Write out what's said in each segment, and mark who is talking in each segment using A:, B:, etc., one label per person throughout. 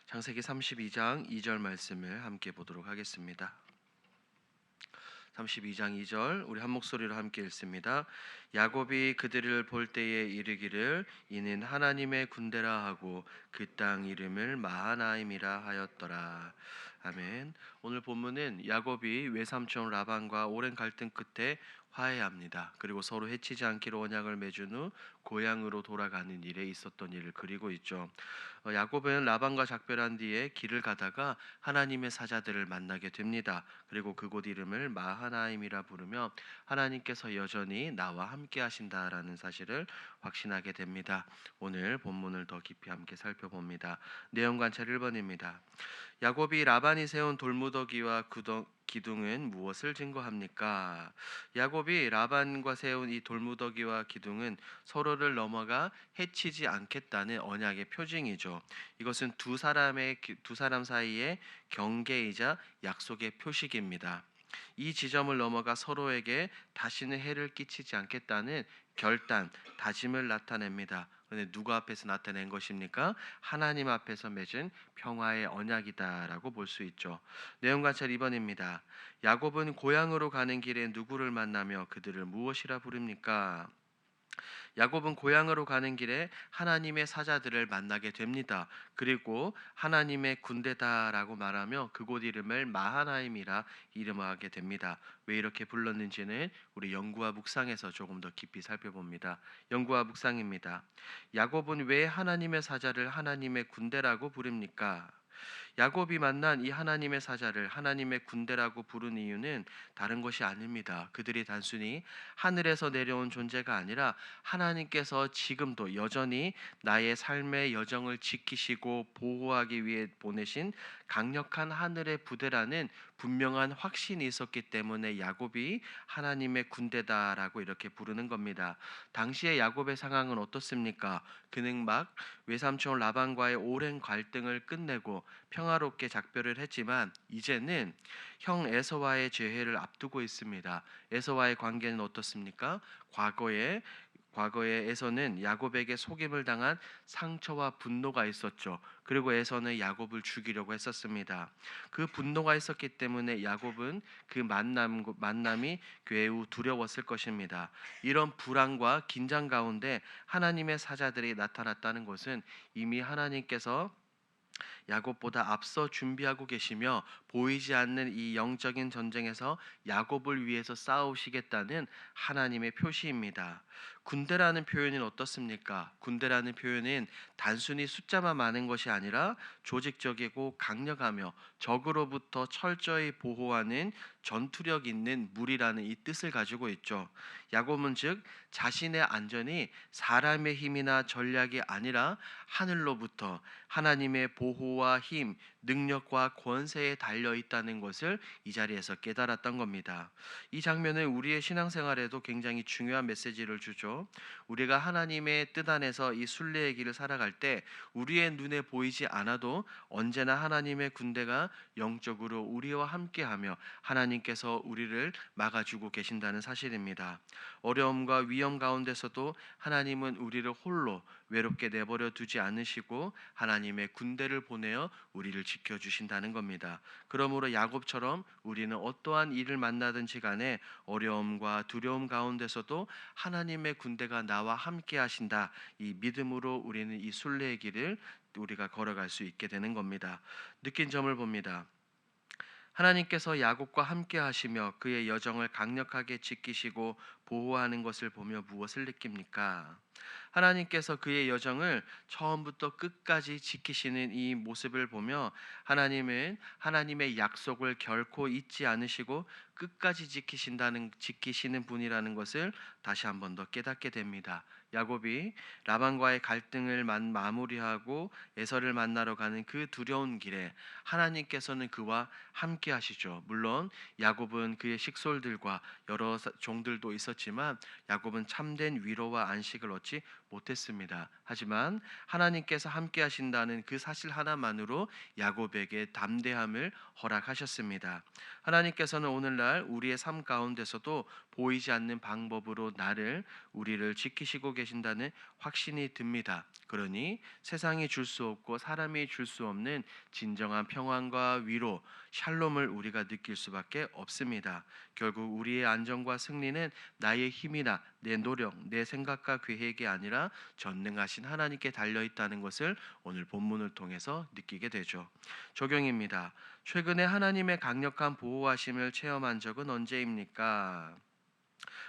A: 창세기 32장 2절 말씀을 함께 보도록 하겠습니다. 32장 2절 우리 한 목소리로 함께 읽습니다. 야곱이 그들을 볼 때에 이르기를 이는 하나님의 군대라 하고 그 땅 이름을 마하나임이라 하였더라. 아멘. 오늘 본문은 야곱이 외삼촌 라반과 오랜 갈등 끝에 화해합니다. 그리고 서로 해치지 않기로 언약을 맺은 후 고향으로 돌아가는 일에 있었던 일을 그리고 있죠. 야곱은 라반과 작별한 뒤에 길을 가다가 하나님의 사자들을 만나게 됩니다. 그리고 그곳 이름을 마하나임이라 부르며 하나님께서 여전히 나와 함께 하신다라는 사실을 확신하게 됩니다. 오늘 본문을 더 깊이 함께 살펴봅니다. 내용 관찰 1번입니다. 야곱이 라반이 세운 돌무더기와 기둥은 무엇을 증거합니까? 야곱이 라반과 세운 이 돌무더기와 기둥은 서로를 넘어가 해치지 않겠다는 언약의 표징이죠. 이것은 두 사람 사이의 경계이자 약속의 표식입니다. 이 지점을 넘어가 서로에게 다시는 해를 끼치지 않겠다는 결단, 다짐을 나타냅니다. 근데 누구 앞에서 나타낸 것입니까? 하나님 앞에서 맺은 평화의 언약이다라고 볼 수 있죠. 내용 관찰 2번입니다. 야곱은 고향으로 가는 길에 누구를 만나며 그들을 무엇이라 부릅니까? 야곱은 고향으로 가는 길에 하나님의 사자들을 만나게 됩니다. 그리고 하나님의 군대다라고 말하며 그곳 이름을 마하나임이라 이름하게 됩니다. 왜 이렇게 불렀는지는 우리 영구와 묵상에서 조금 더 깊이 살펴봅니다. 영구와 묵상입니다. 야곱은 왜 하나님의 사자를 하나님의 군대라고 부릅니까? 야곱이 만난 이 하나님의 사자를 하나님의 군대라고 부른 이유는 다른 것이 아닙니다. 그들이 단순히 하늘에서 내려온 존재가 아니라 하나님께서 지금도 여전히 나의 삶의 여정을 지키시고 보호하기 위해 보내신 강력한 하늘의 부대라는 분명한 확신이 있었기 때문에 야곱이 하나님의 군대다라고 이렇게 부르는 겁니다. 당시의 야곱의 상황은 어떻습니까? 그는 막 외삼촌 라반과의 오랜 갈등을 끝내고 평화롭게 작별을 했지만 이제는 형 에서와의 재회를 앞두고 있습니다. 에서와의 관계는 어떻습니까? 과거에 에서는 야곱에게 속임을 당한 상처와 분노가 있었죠. 그리고 에서는 야곱을 죽이려고 했었습니다. 그 분노가 있었기 때문에 야곱은 그 만남이 매우 두려웠을 것입니다. 이런 불안과 긴장 가운데 하나님의 사자들이 나타났다는 것은 이미 하나님께서 야곱보다 앞서 준비하고 계시며 보이지 않는 이 영적인 전쟁에서 야곱을 위해서 싸우시겠다는 하나님의 표시입니다. 군대라는 표현은 어떻습니까? 군대라는 표현은 단순히 숫자만 많은 것이 아니라 조직적이고 강력하며 적으로부터 철저히 보호하는 전투력 있는 무리라는 이 뜻을 가지고 있죠. 야곱은 즉 자신의 안전이 사람의 힘이나 전략이 아니라 하늘로부터 하나님의 보호와 힘, 능력과 권세에 달려 있다는 것을 이 자리에서 깨달았던 겁니다. 이 장면은 우리의 신앙생활에도 굉장히 중요한 메시지를 주죠. 우리가 하나님의 뜻 안에서 이 순례의 길을 살아갈 때 우리의 눈에 보이지 않아도 언제나 하나님의 군대가 영적으로 우리와 함께하며 하나님께서 우리를 막아주고 계신다는 사실입니다. 어려움과 위험 가운데서도 하나님은 우리를 홀로 외롭게 내버려 두지 않으시고 하나님의 군대를 보내어 우리를 지켜주신다는 겁니다. 그러므로 야곱처럼 우리는 어떠한 일을 만나든지 간에 어려움과 두려움 가운데서도 하나님의 군대가 나와 함께 하신다. 이 믿음으로 우리는 이 순례의 길을 우리가 걸어갈 수 있게 되는 겁니다. 느낀 점을 봅니다. 하나님께서 야곱과 함께 하시며 그의 여정을 강력하게 지키시고 보호하는 것을 보며 무엇을 느낍니까? 하나님께서 그의 여정을 처음부터 끝까지 지키시는 이 모습을 보며 하나님은 하나님의 약속을 결코 잊지 않으시고 끝까지 지키시는 분이라는 것을 다시 한번 더 깨닫게 됩니다. 야곱이 라반과의 갈등을 마무리하고 에서를 만나러 가는 그 두려운 길에 하나님께서는 그와 함께 하시죠. 물론 야곱은 그의 식솔들과 여러 종들도 있었지만 야곱은 참된 위로와 안식을 얻지 못했습니다. 하지만 하나님께서 함께 하신다는 그 사실 하나만으로 야곱에게 담대함을 허락하셨습니다. 하나님께서는 오늘날 우리의 삶 가운데서도 보이지 않는 방법으로 우리를 지키시고 계신다는 확신이 듭니다. 그러니 세상이 줄 수 없고 사람이 줄 수 없는 진정한 평안과 위로, 샬롬을 우리가 느낄 수밖에 없습니다. 결국 우리의 안정과 승리는 나의 힘이나 내 노력, 내 생각과 계획이 아니라 전능하신 하나님께 달려 있다는 것을 오늘 본문을 통해서 느끼게 되죠. 적용입니다. 최근에 하나님의 강력한 보호하심을 체험한 적은 언제입니까?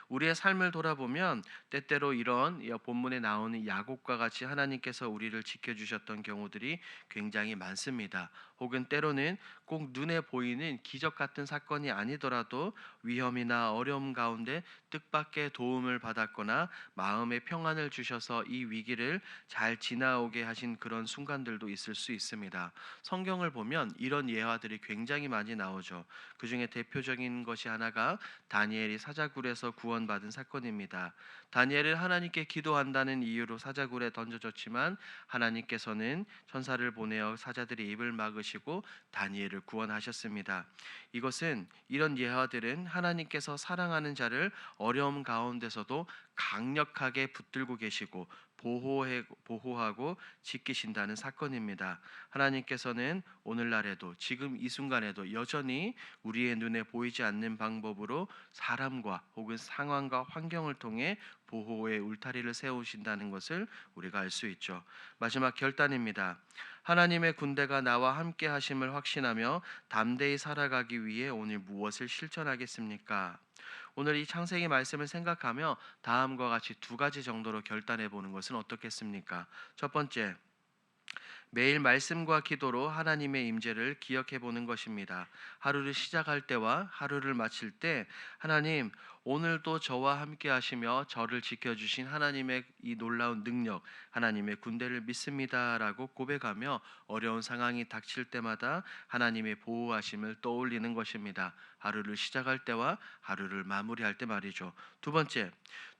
A: 우리의 삶을 돌아보면 때때로 이런 본문에 나오는 야곱과 같이 하나님께서 우리를 지켜주셨던 경우들이 굉장히 많습니다. 혹은 때로는 꼭 눈에 보이는 기적 같은 사건이 아니더라도 위험이나 어려움 가운데 뜻밖의 도움을 받았거나 마음의 평안을 주셔서 이 위기를 잘 지나오게 하신 그런 순간들도 있을 수 있습니다. 성경을 보면 이런 예화들이 굉장히 많이 나오죠. 그 중에 대표적인 것이 하나가 다니엘이 사자굴에서 구원받은 사건입니다. 다니엘은 하나님께 기도한다는 이유로 사자굴에 던져졌지만 하나님께서는 천사를 보내어 사자들의 입을 막으시고 다니엘을 구원하셨습니다. 이런 예화들은 하나님께서 사랑하는 자를 어려움 가운데서도 강력하게 붙들고 계시고 보호하고 지키신다는 사건입니다. 하나님께서는 오늘날에도 지금 이 순간에도 여전히 우리의 눈에 보이지 않는 방법으로 사람과 혹은 상황과 환경을 통해 보호의 울타리를 세우신다는 것을 우리가 알 수 있죠. 마지막 결단입니다. 하나님의 군대가 나와 함께 하심을 확신하며 담대히 살아가기 위해 오늘 무엇을 실천하겠습니까? 오늘 이 창세기 말씀을 생각하며 다음과 같이 두 가지 정도로 결단해 보는 것은 어떻겠습니까? 첫 번째, 매일 말씀과 기도로 하나님의 임재를 기억해 보는 것입니다. 하루를 시작할 때와 하루를 마칠 때 하나님, 오늘도 저와 함께 하시며 저를 지켜주신 하나님의 이 놀라운 능력, 하나님의 군대를 믿습니다라고 고백하며 어려운 상황이 닥칠 때마다 하나님의 보호하심을 떠올리는 것입니다. 하루를 시작할 때와 하루를 마무리할 때 말이죠. 두 번째,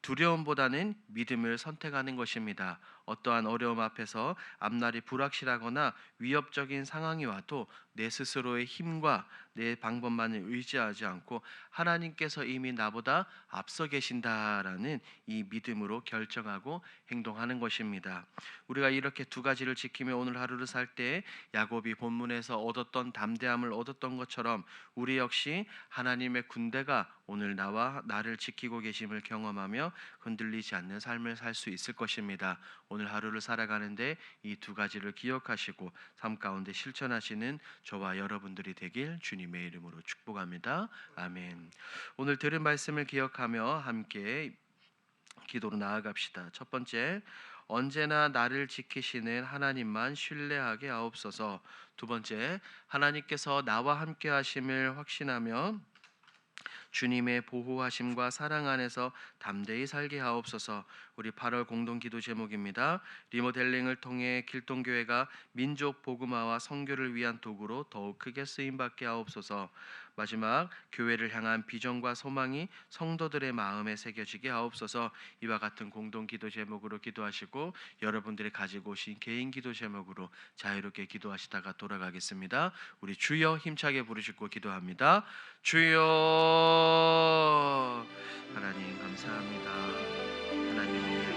A: 두려움보다는 믿음을 선택하는 것입니다. 어떠한 어려움 앞에서 앞날이 불확실하거나 위협적인 상황이 와도 내 스스로의 힘과 내 방법만을 의지하지 않고 하나님께서 이미 나보다 앞서 계신다라는 이 믿음으로 결정하고 행동하는 것입니다. 우리가 이렇게 두 가지를 지키며 오늘 하루를 살 때 야곱이 본문에서 얻었던 담대함을 얻었던 것처럼 우리 역시 하나님의 군대가 오늘 나와 나를 지키고 계심을 경험하며 흔들리지 않는 삶을 살 수 있을 것입니다. 오늘 하루를 살아가는데 이 두 가지를 기억하시고 삶 가운데 실천하시는 저와 여러분들이 되길 주님의 이름으로 축복합니다. 아멘. 오늘 들은 말씀을 기억하며 함께 기도로 나아갑시다. 첫 번째, 언제나 나를 지키시는 하나님만 신뢰하게 하옵소서. 두 번째, 하나님께서 나와 함께 하심을 확신하며 주님의 보호하심과 사랑 안에서 담대히 살게 하옵소서. 우리 8월 공동 기도 제목입니다. 리모델링을 통해 길동교회가 민족 복음화와 선교를 위한 도구로 더욱 크게 쓰임 받게 하옵소서. 마지막, 교회를 향한 비전과 소망이 성도들의 마음에 새겨지게 하옵소서. 이와 같은 공동 기도 제목으로 기도하시고 여러분들이 가지고 오신 개인 기도 제목으로 자유롭게 기도하시다가 돌아가겠습니다. 우리 주여 힘차게 부르시고 기도합니다. 주여. 하나님 감사합니다. 하나님